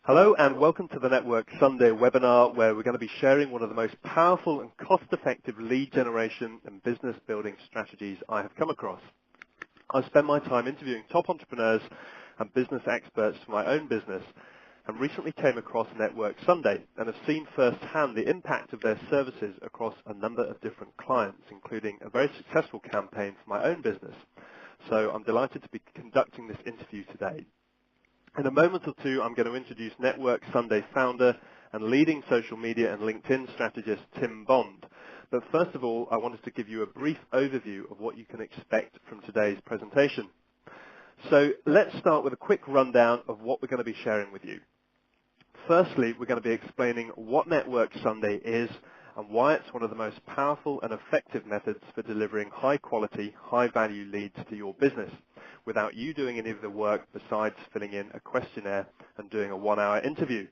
Hello and welcome to the Network Sunday webinar, where we're going to be sharing one of the most powerful and cost-effective lead generation and business building strategies I have come across. I spend my time interviewing top entrepreneurs and business experts for my own business, and recently came across Network Sunday and have seen firsthand the impact of their services across a number of different clients, including a very successful campaign for my own business. So I'm delighted to be conducting this interview today. In a moment or two, I'm going to introduce Network Sunday founder and leading social media and LinkedIn strategist, Tim Bond. But first of all, I wanted to give you a brief overview of what you can expect from today's presentation. So let's start with a quick rundown of what we're going to be sharing with you. Firstly, we're going to be explaining what Network Sunday is and why it's one of the most powerful and effective methods for delivering high-quality, high-value leads to your business without you doing any of the work besides filling in a questionnaire and doing a one-hour interview.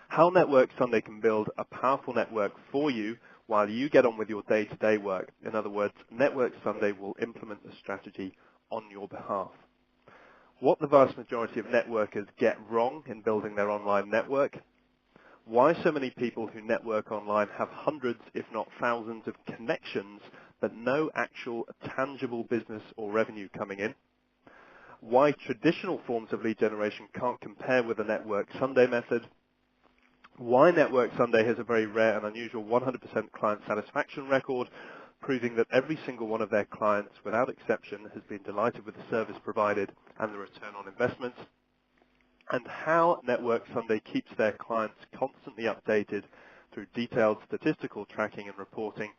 How Network Sunday can build a powerful network for you while you get on with your day-to-day work. In other words, Network Sunday will implement the strategy on your behalf. What the vast majority of networkers get wrong in building their online network. Why so many people who network online have hundreds, if not thousands, of connections, but no actual tangible business or revenue coming in. Why traditional forms of lead generation can't compare with the Network Sunday method. Why Network Sunday has a very rare and unusual 100% client satisfaction record, proving that every single one of their clients, without exception, has been delighted with the service provided and the return on investment. And how Network Sunday keeps their clients constantly updated through detailed statistical tracking and reporting,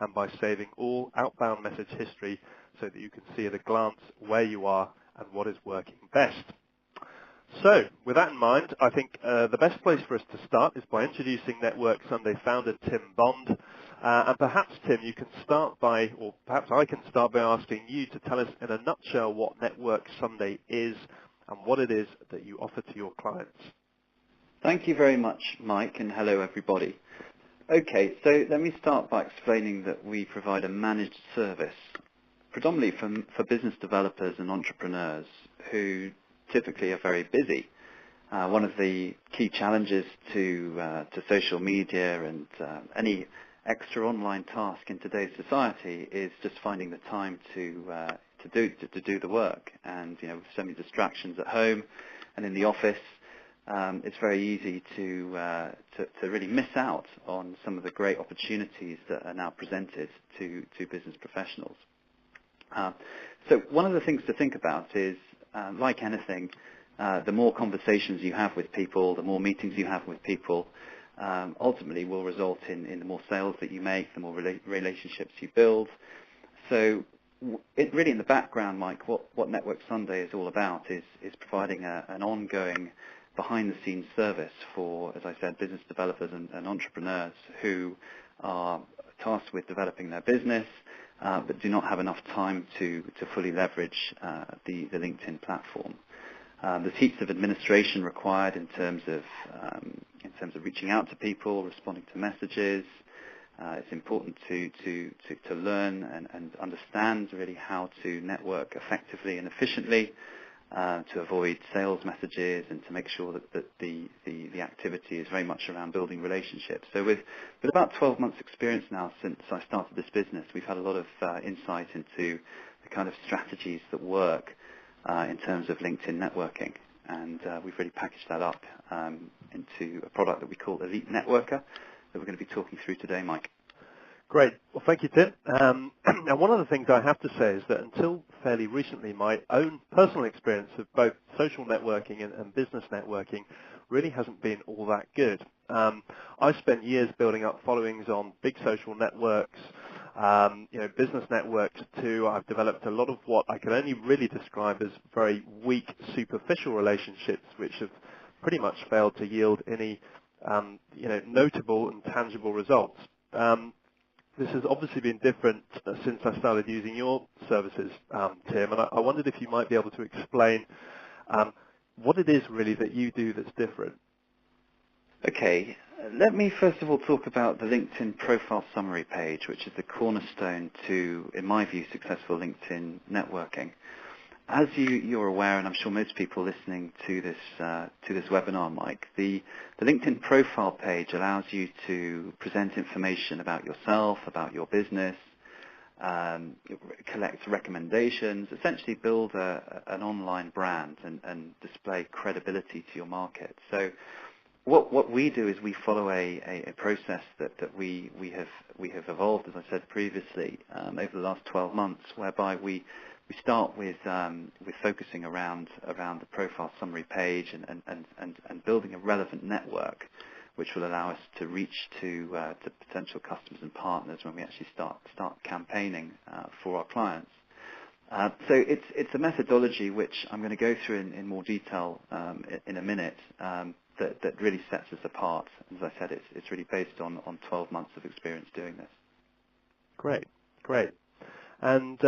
and by saving all outbound message history so that you can see at a glance where you are and what is working best. So, with that in mind, I think the best place for us to start is by introducing Network Sunday founder Tim Bond. And perhaps, Tim, you can start by, or perhaps I can start by asking you to tell us in a nutshell what Network Sunday is and what it is that you offer to your clients. Thank you very much, Mike, and hello, everybody. Okay, so let me start by explaining that we provide a managed service, predominantly for business developers and entrepreneurs who typically are very busy. One of the key challenges to social media and any extra online task in today's society is just finding the time to do the work. And with so many distractions at home and in the office, it's very easy to really miss out on some of the great opportunities that are now presented to business professionals. So one of the things to think about is, like anything, the more conversations you have with people, the more meetings you have with people, ultimately will result in the more sales that you make, the more relationships you build. So it really, in the background, Mike, what Network Sunday is all about is providing an ongoing behind-the-scenes service for, as I said, business developers and entrepreneurs who are tasked with developing their business, but do not have enough time to fully leverage the LinkedIn platform. There's heaps of administration required in terms of reaching out to people, responding to messages. It's important to learn and understand really how to network effectively and efficiently, to avoid sales messages, and to make sure that the activity is very much around building relationships. So with about 12 months experience now since I started this business, we've had a lot of insight into the kind of strategies that work in terms of LinkedIn networking. And we've really packaged that up into a product that we call Elite Networker that we're going to be talking through today, Mike. Great. Well, thank you, Tim. Now, one of the things I have to say is that until fairly recently, my own personal experience of both social networking and business networking really hasn't been all that good. I spent years building up followings on big social networks, business networks too. I've developed a lot of what I can only really describe as very weak, superficial relationships, which have pretty much failed to yield any, notable and tangible results. This has obviously been different since I started using your services, Tim, and I wondered if you might be able to explain what it is really that you do that's different. Okay, let me first of all talk about the LinkedIn profile summary page, which is the cornerstone to, in my view, successful LinkedIn networking. As you're aware, and I'm sure most people listening to this webinar, Mike, the LinkedIn profile page allows you to present information about yourself, about your business, collect recommendations, essentially build an online brand and display credibility to your market. So what we do is we follow a process that we have evolved, as I said previously, over the last 12 months, whereby we start with focusing around the profile summary page and building a relevant network, which will allow us to reach to potential customers and partners when we actually start campaigning for our clients. So it's a methodology which I'm going to go through in more detail in a minute. That really sets us apart. As I said, it's really based on 12 months of experience doing this. Great. And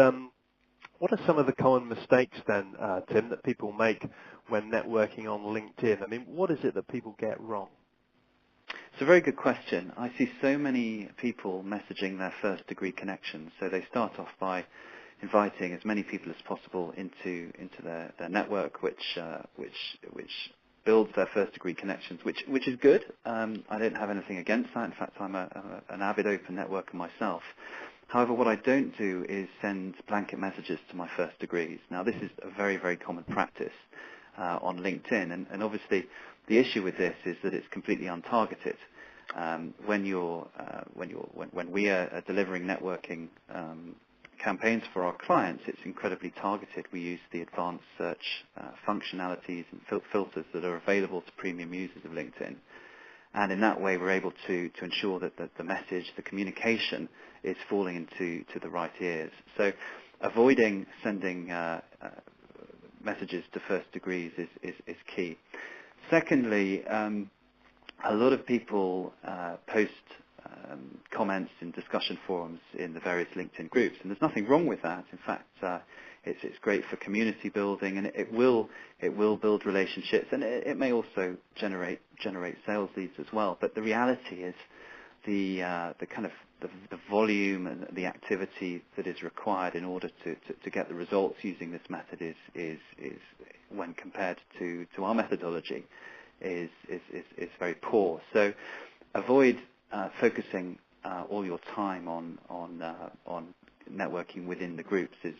what are some of the common mistakes then, Tim, that people make when networking on LinkedIn? I mean, what is it that people get wrong? It's a very good question. I see so many people messaging their first degree connections. So they start off by inviting as many people as possible into their network, which builds their first degree connections, which is good. I don't have anything against that. In fact, I'm an avid open networker myself. However, what I don't do is send blanket messages to my first degrees. Now, this is a very, very common practice on LinkedIn, and obviously the issue with this is that it's completely untargeted. When we are delivering networking campaigns for our clients, it's incredibly targeted. We use the advanced search functionalities and filters that are available to premium users of LinkedIn. And in that way, we're able to ensure that the message, the communication, is falling into the right ears. So avoiding sending messages to first degrees is key. Secondly, a lot of people post comments in discussion forums in the various LinkedIn groups, and there's nothing wrong with that. In fact, it's great for community building, and it will build relationships, and it may also generate sales leads as well. But the reality is the kind of the volume and the activity that is required in order to get the results using this method is when compared to our methodology is very poor. So avoid focusing all your time on networking within the groups is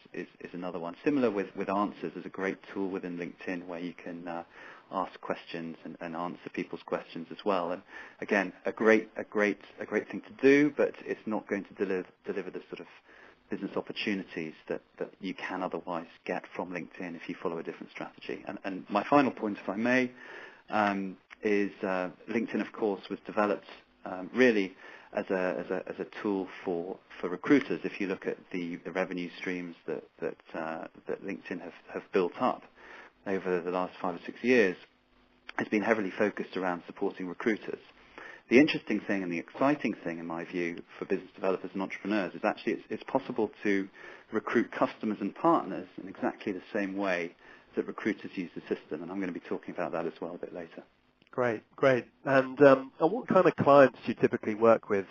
another one. Similar with Answers is a great tool within LinkedIn where you can ask questions and answer people's questions as well. And again, a great thing to do, but it's not going to deliver the sort of business opportunities that you can otherwise get from LinkedIn if you follow a different strategy. And my final point, if I may, is LinkedIn, of course, was developed really as a tool for recruiters. If you look at the revenue streams that LinkedIn have built up over the last 5 or 6 years, it's been heavily focused around supporting recruiters. The interesting thing and the exciting thing, in my view, for business developers and entrepreneurs is actually it's possible to recruit customers and partners in exactly the same way that recruiters use the system, and I'm going to be talking about that as well a bit later. Great. And what kind of clients do you typically work with,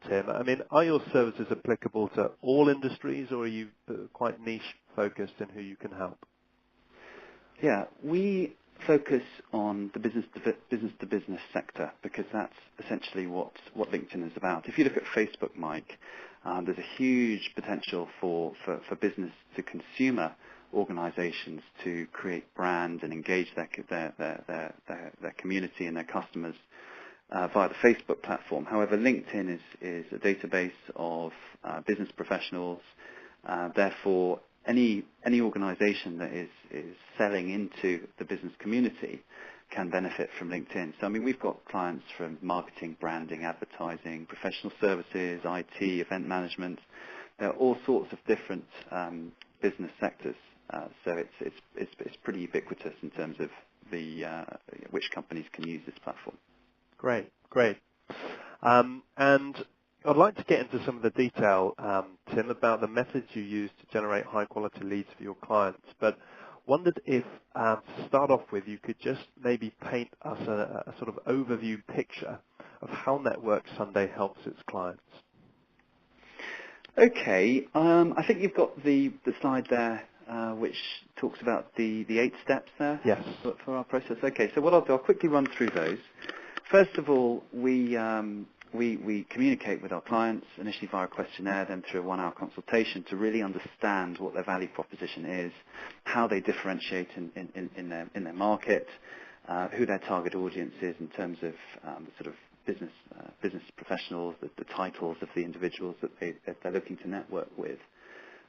Tim? I mean, are your services applicable to all industries, or are you quite niche focused in who you can help? Yeah, we focus on the business-to-business sector because that's essentially what LinkedIn is about. If you look at Facebook, Mike, there's a huge potential for business-to-consumer organizations to create brand and engage their community and their customers via the Facebook platform. However, LinkedIn is a database of business professionals. Therefore, any organization that is selling into the business community can benefit from LinkedIn. So, I mean, we've got clients from marketing, branding, advertising, professional services, IT, event management. There are all sorts of different business sectors. So it's pretty ubiquitous in terms of which companies can use this platform. Great. And I'd like to get into some of the detail, Tim, about the methods you use to generate high-quality leads for your clients. But wondered if, to start off with, you could just maybe paint us a sort of overview picture of how Network Sunday helps its clients. Okay, I think you've got the slide there which talks about the 8 steps there Yes. for our process. Okay, so what I'll do, I'll quickly run through those. First of all, we communicate with our clients initially via a questionnaire, then through a 1-hour consultation to really understand what their value proposition is, how they differentiate in their market, who their target audience is in terms of sort of business professionals, the titles of the individuals that they're looking to network with.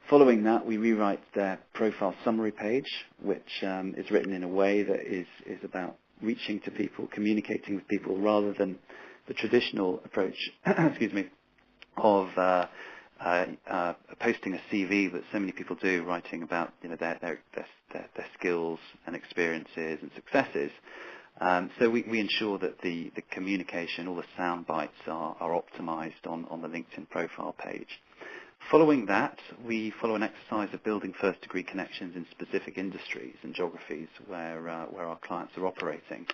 Following that, we rewrite their profile summary page, which is written in a way that is about reaching to people, communicating with people, rather than the traditional approach, excuse me, of posting a CV that so many people do, writing about their skills and experiences and successes. So we ensure that the communication, all the sound bites are optimized on the LinkedIn profile page. Following that, we follow an exercise of building first-degree connections in specific industries and geographies where our clients are operating.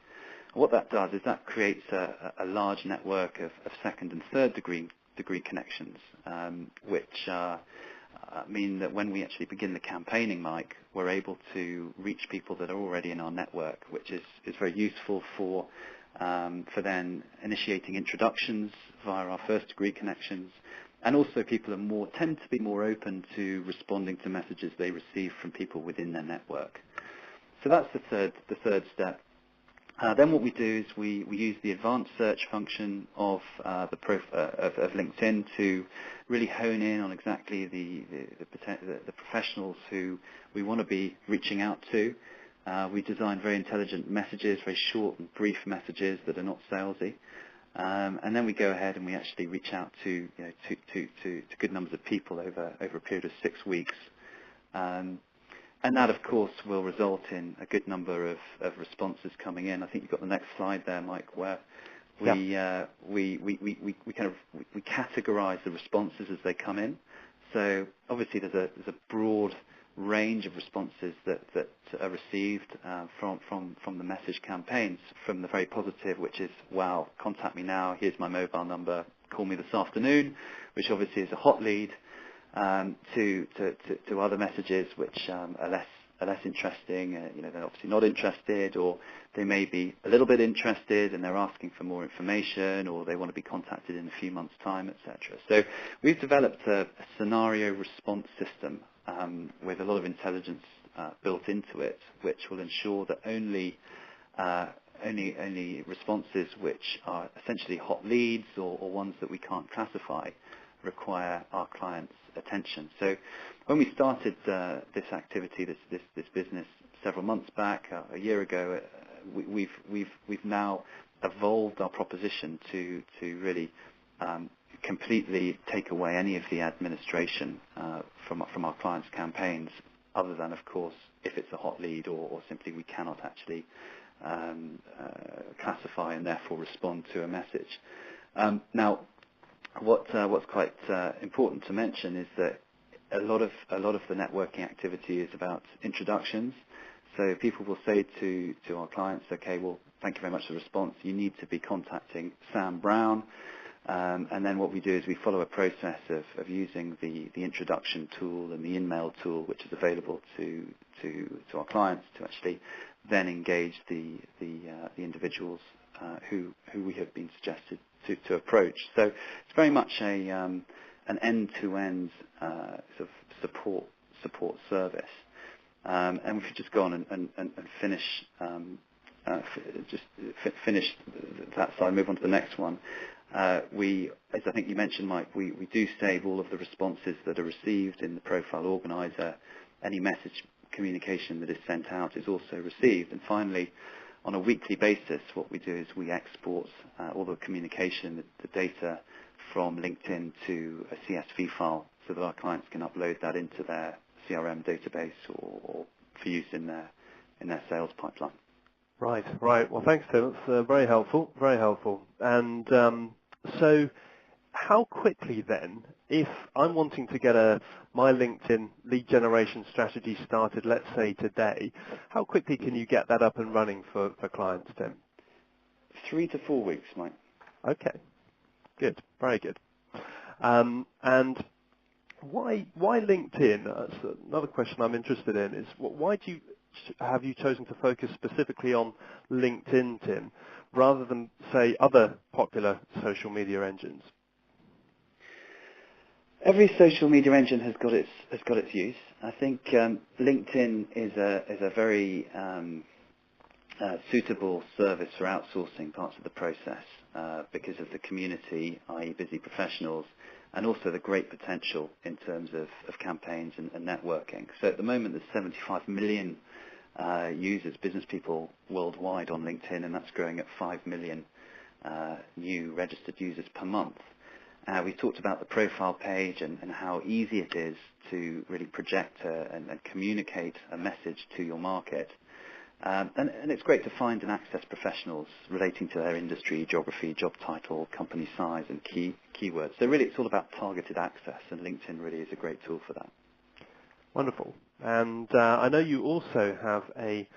What that does is that creates a large network of second and third degree connections, which mean that when we actually begin the campaigning, Mike, we're able to reach people that are already in our network, which is very useful for then initiating introductions via our first degree connections. And also people tend to be more open to responding to messages they receive from people within their network. So that's the third step. Then what we do is we use the advanced search function of LinkedIn to really hone in on exactly the professionals who we want to be reaching out to. We design very intelligent messages, very short and brief messages that are not salesy. And then we go ahead and we actually reach out to good numbers of people over a period of 6 weeks. And that, of course, will result in a good number of responses coming in. I think you've got the next slide there, Mike, where we categorize the responses as they come in. So obviously there's a broad range of responses that are received from the message campaigns, from the very positive, which is, wow, contact me now, here's my mobile number, call me this afternoon, which obviously is a hot lead, to other messages which are less interesting. They're obviously not interested, or they may be a little bit interested and they're asking for more information, or they want to be contacted in a few months' time, etc. So we've developed a scenario response system with a lot of intelligence built into it, which will ensure that only responses which are essentially hot leads or ones that we can't classify require our clients' attention. So when we started this activity, this business several months back, a year ago, we've now evolved our proposition to really completely take away any of the administration from our clients' campaigns, other than, of course, if it's a hot lead or simply we cannot actually classify and therefore respond to a message. Now, what's quite important to mention is that a lot of the networking activity is about introductions. So people will say to our clients, okay, well, thank you very much for the response. You need to be contacting Sam Brown. And then what we do is we follow a process of using the introduction tool and the in-mail tool, which is available to our clients, to actually then engage the individuals who we have been suggested to approach. So it's very much an end-to-end sort of support service. And if you just go on and finish finish that slide, move on to the next one. As I think you mentioned, Mike, we do save all of the responses that are received in the profile organizer. Any message communication that is sent out is also received. And finally, on a weekly basis, what we do is we export all the communication, the data from LinkedIn to a CSV file so that our clients can upload that into their CRM database or for use in their sales pipeline. Right. Well, thanks, Tim. It's very helpful. And so how quickly then, if I'm wanting to get my LinkedIn lead generation strategy started, let's say today, how quickly can you get that up and running for clients, Tim? 3 to 4 weeks, Mike. Okay. Good. Very good. And Why LinkedIn? That's another question I'm interested in. Is why have you chosen to focus specifically on LinkedIn, Tim, rather than say other popular social media engines? Every social media engine has got its use. I think LinkedIn is a very suitable service for outsourcing parts of the process because of the community, i.e. busy professionals, and also the great potential in terms of campaigns and networking. So at the moment there's 75 million users, business people worldwide on LinkedIn, and that's growing at 5 million new registered users per month. We talked about the profile page and how easy it is to really project and communicate a message to your market. And it's great to find and access professionals relating to their industry, geography, job title, company size, and keywords. So really it's all about targeted access, and LinkedIn really is a great tool for that. Wonderful. And I know you also have a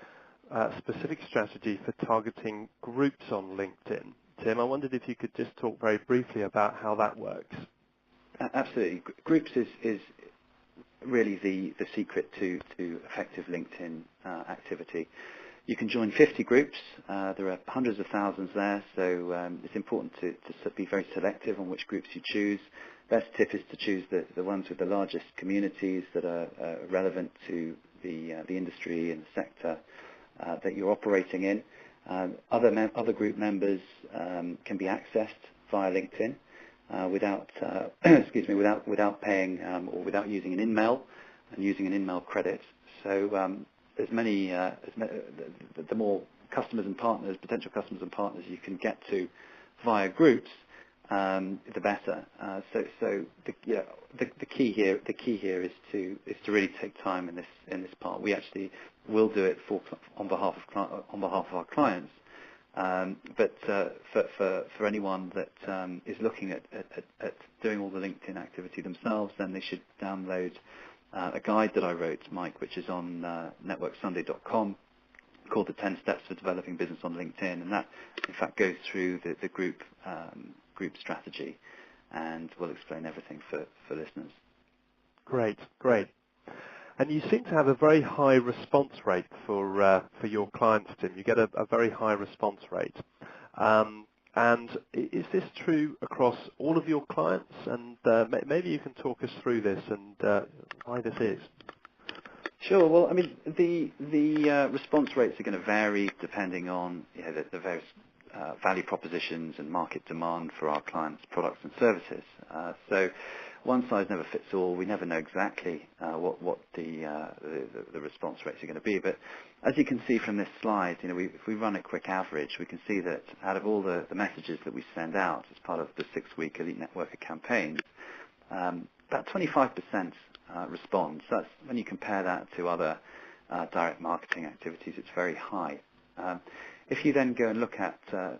specific strategy for targeting groups on LinkedIn. Tim, I wondered if you could just talk very briefly about how that works. Absolutely. Groups is really the secret to effective LinkedIn activity. You can join 50 groups. There are hundreds of thousands there, so it's important to be very selective on which groups you choose. Best tip is to choose the ones with the largest communities that are relevant to the industry and the sector that you're operating in. Other group members can be accessed via LinkedIn without without paying or without using an in-mail and using an in-mail credit. So the more customers and partners, potential customers and partners you can get to via groups, the better. So the key here is to really take time in this part. We actually will do it on behalf of our clients. But for anyone that is looking at doing all the LinkedIn activity themselves, then they should download a guide that I wrote, Mike, which is on networksunday.com, called the 10 Steps for Developing Business on LinkedIn, and that in fact goes through the group strategy, and will explain everything for listeners. Great. And you seem to have a very high response rate for your clients, Tim. You get a very high response rate. And is this true across all of your clients? And maybe you can talk us through this and why this is. Sure. Well, I mean, the response rates are going to vary depending on the various value propositions and market demand for our clients' products and services. So one size never fits all. We never know exactly what the response rates are going to be. But as you can see from this slide, if we run a quick average, we can see that out of all the messages that we send out as part of the 6-week Elite Networker campaigns, about 25% respond. So that's, when you compare that to other direct marketing activities, it's very high. If you then go and look at or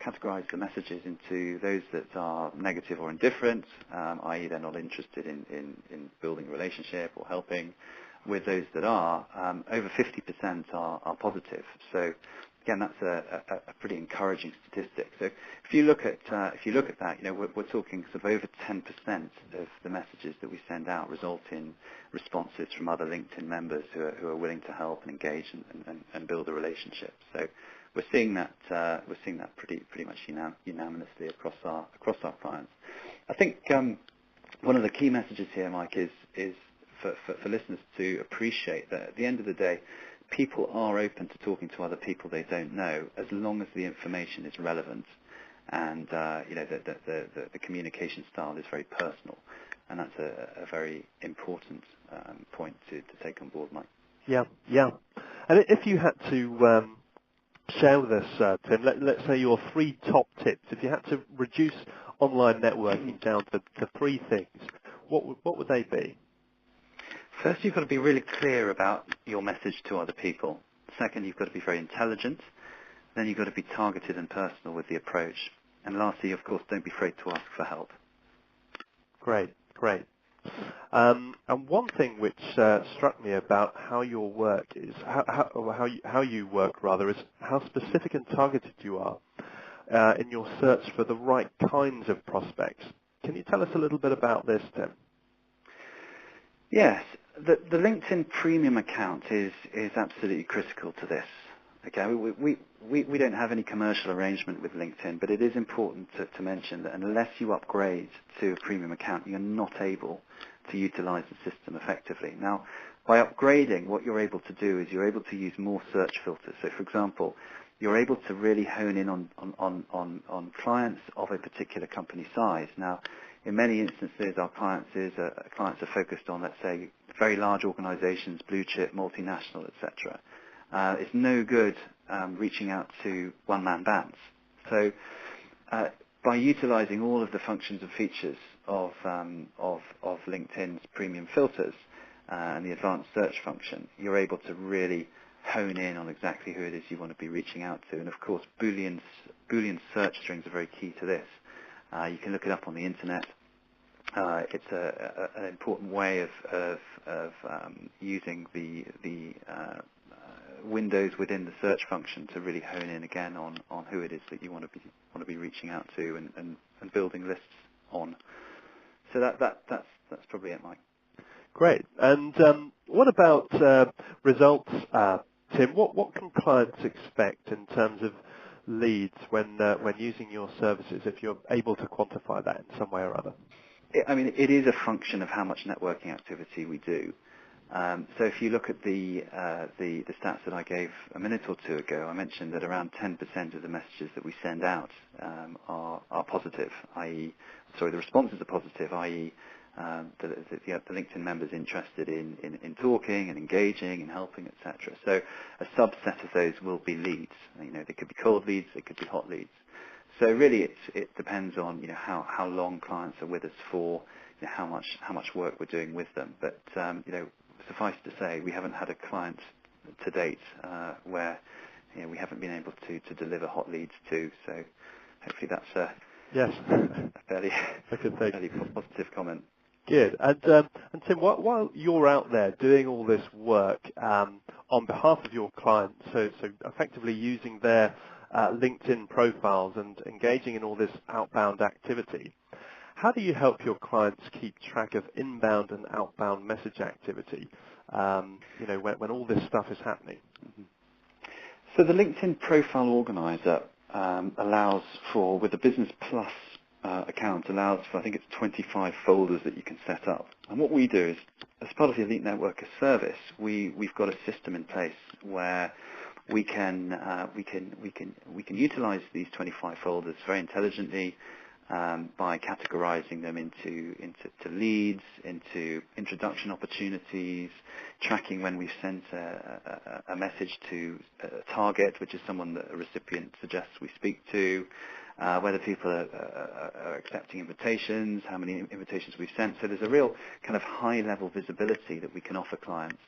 categorize the messages into those that are negative or indifferent, i.e. they're not interested in building a relationship or helping, with those that are, over 50% are positive. So again, that's a pretty encouraging statistic. So if you look at that, we're talking sort of over 10% of the messages that we send out result in responses from other LinkedIn members who are willing to help and engage and build a relationship. So we're seeing that pretty much unanimously across our clients. I think one of the key messages here, Mike, is for listeners to appreciate that at the end of the day, people are open to talking to other people they don't know, as long as the information is relevant and the communication style is very personal, and that's a very important point to take on board, Mike. Yeah. And if you had to share with us, Tim, let's say your 3 top tips. If you had to reduce online networking down to 3 things, what would they be? First, you've got to be really clear about your message to other people. Second, you've got to be very intelligent. Then you've got to be targeted and personal with the approach. And lastly, of course, don't be afraid to ask for help. Great. And one thing which struck me about how your work is, how you work rather, is how specific and targeted you are in your search for the right kinds of prospects. Can you tell us a little bit about this, Tim? Yes, the LinkedIn Premium account is absolutely critical to this. Okay, we don't have any commercial arrangement with LinkedIn, but it is important to mention that unless you upgrade to a premium account, you're not able to utilize the system effectively. Now, by upgrading, what you're able to do is you're able to use more search filters. So, for example, you're able to really hone in on clients of a particular company size. Now, in many instances, our clients are focused on, let's say, very large organizations, blue chip, multinational, etc. It's no good reaching out to one-man bands. So by utilizing all of the functions and features of LinkedIn's premium filters and the advanced search function, you're able to really hone in on exactly who it is you want to be reaching out to. And of course, Boolean search strings are very key to this. You can look it up on the internet. It's an important way of using the windows within the search function to really hone in again on who it is that you want to be reaching out to and building lists on. So that's probably it, Mike. Great. And what about results, Tim? What can clients expect in terms of leads when using your services, if you're able to quantify that in some way or other? I mean, it is a function of how much networking activity we do. So if you look at the stats that I gave a minute or two ago, I mentioned that around 10% of the messages that we send out are positive, i.e., sorry, the responses are positive, i.e., the LinkedIn members interested in talking and engaging and helping, etc. So a subset of those will be leads. You know, they could be cold leads, they could be hot leads. So really, it depends on how long clients are with us for, how much work we're doing with them. But suffice to say, we haven't had a client to date where we haven't been able to deliver hot leads to. So hopefully that's a fairly positive comment. Good. And Tim, while you're out there doing all this work on behalf of your clients, so effectively using their LinkedIn profiles and engaging in all this outbound activity, how do you help your clients keep track of inbound and outbound message activity, when all this stuff is happening? Mm-hmm. So the LinkedIn Profile Organizer allows for, with the Business Plus account, allows for, I think it's 25 folders that you can set up. And what we do is, as part of the Elite Networker service, we've got a system in place where we can utilize these 25 folders very intelligently by categorizing them into leads, into introduction opportunities, tracking when we've sent a message to a target, which is someone that a recipient suggests we speak to, whether people are accepting invitations, how many invitations we've sent. So there's a real kind of high-level visibility that we can offer clients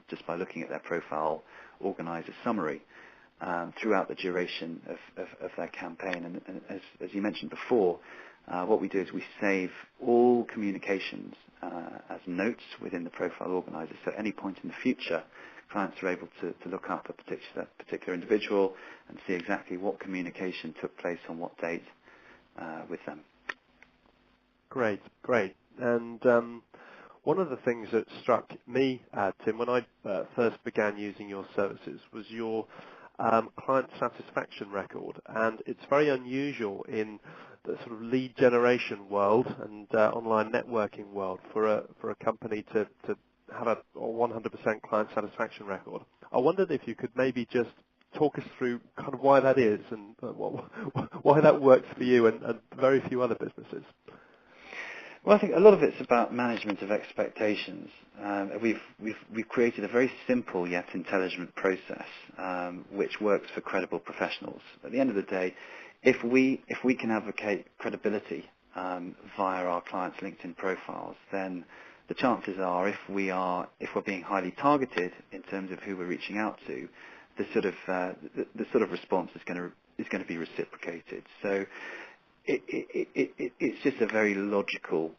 just by looking at their profile organizer summary throughout the duration of their campaign. And as you mentioned before, what we do is we save all communications as notes within the profile organizer. So at any point in the future, clients are able to look up a particular individual and see exactly what communication took place on what date with them. Great. And one of the things that struck me, Tim, when I first began using your services was your client satisfaction record, and it's very unusual in the sort of lead generation world and online networking world for a company to have a 100% client satisfaction record. I wondered if you could maybe just talk us through kind of why that is and why that works for you and very few other businesses. Well, I think a lot of it's about management of expectations. We've created a very simple yet intelligent process which works for credible professionals. At the end of the day, if we can advocate credibility via our clients' LinkedIn profiles, then the chances are, if we're being highly targeted in terms of who we're reaching out to, the sort of response is going to be reciprocated. So it's just a very logical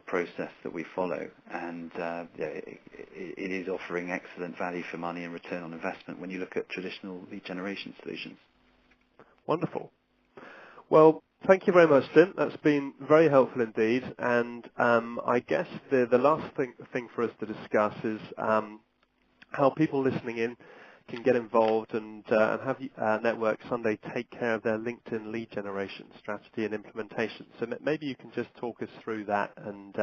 process that we follow, and it is offering excellent value for money and return on investment when you look at traditional lead generation solutions. Wonderful. Well, Thank you very much, Tim. That's been very helpful indeed. And I guess the last thing for us to discuss is how people listening in can get involved and have Network Sunday take care of their LinkedIn lead generation strategy and implementation. So maybe you can just talk us through that and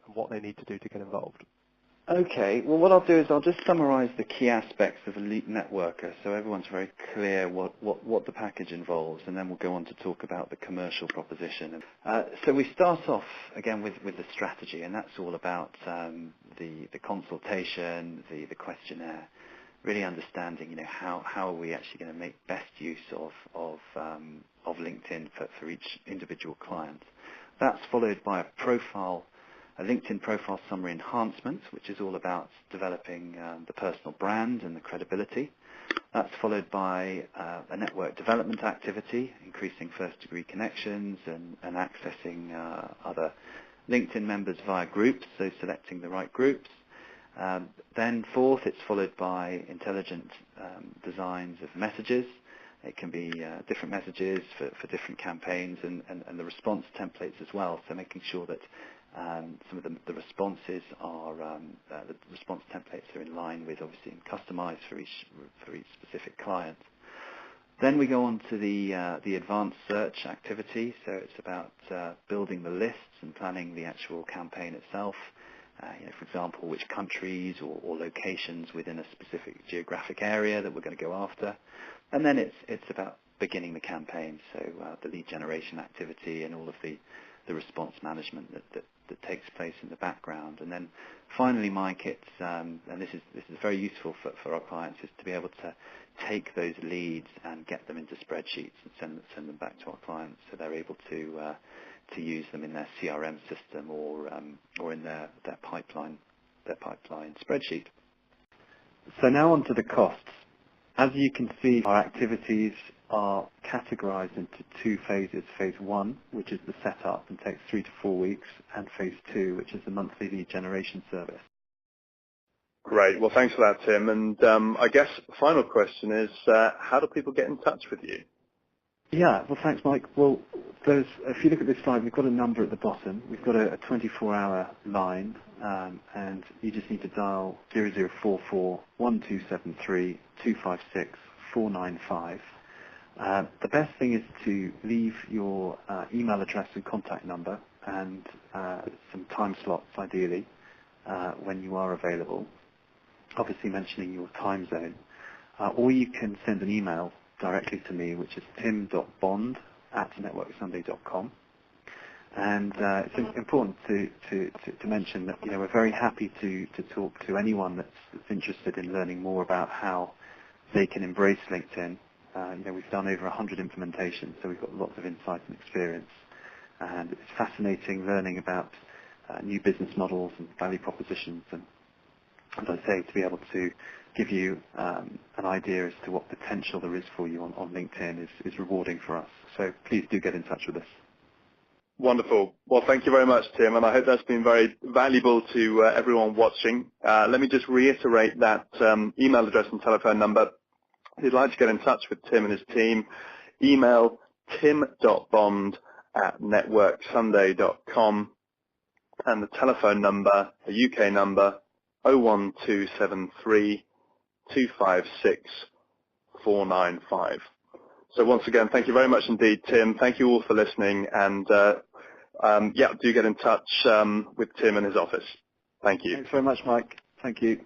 what they need to do to get involved. Okay, well what I'll do is I'll just summarize the key aspects of a lead networker so everyone's very clear what the package involves, and then we'll go on to talk about the commercial proposition. So we start off again with the strategy, and that's all about the consultation, the questionnaire, really understanding how are we actually going to make best use of LinkedIn for each individual client. That's followed by a LinkedIn profile summary enhancement, which is all about developing the personal brand and the credibility. That's followed by a network development activity, increasing first-degree connections and accessing other LinkedIn members via groups, so selecting the right groups. Then fourth, it's followed by intelligent designs of messages. It can be different messages for different campaigns and the response templates as well, so making sure that some of the responses are the response templates are in line with, obviously, and customized for each specific client. Then we go on to the advanced search activity. So it's about building the lists and planning the actual campaign itself. For example, which countries or locations within a specific geographic area that we're going to go after. And then it's about beginning the campaign, so the lead generation activity and all of the response management that takes place in the background. And then finally, Mike, it's and this is very useful for our clients, is to be able to take those leads and get them into spreadsheets and send them back to our clients, so they're able to use them in their CRM system or in their pipeline spreadsheet. So now on to the costs. As you can see, our activities are categorized into two phases. Phase 1, which is the setup and takes 3 to 4 weeks, and Phase 2, which is the monthly lead generation service. Great. Well, thanks for that, Tim. And I guess the final question is, how do people get in touch with you? Yeah, well, thanks, Mike. Well, if you look at this slide, we've got a number at the bottom. We've got a 24-hour line, and you just need to dial 0044 1273 256 495. The best thing is to leave your email address and contact number and some time slots, ideally, when you are available, obviously mentioning your time zone. Or you can send an email directly to me, which is tim.bond@networksunday.com. And it's important to mention that we're very happy to talk to anyone that's interested in learning more about how they can embrace LinkedIn. We've done over 100 implementations, so we've got lots of insight and experience. And it's fascinating learning about new business models and value propositions. And as I say, to be able to give you an idea as to what potential there is for you on LinkedIn is rewarding for us. So please do get in touch with us. Wonderful. Well, thank you very much, Tim, and I hope that's been very valuable to everyone watching. Let me just reiterate that email address and telephone number. If you'd like to get in touch with Tim and his team, email tim.bond@networksunday.com, and the telephone number, the UK number, 01273 256 495. So once again, thank you very much indeed, Tim. Thank you all for listening, and do get in touch with Tim and his office. Thank you. Thanks very much, Mike. Thank you.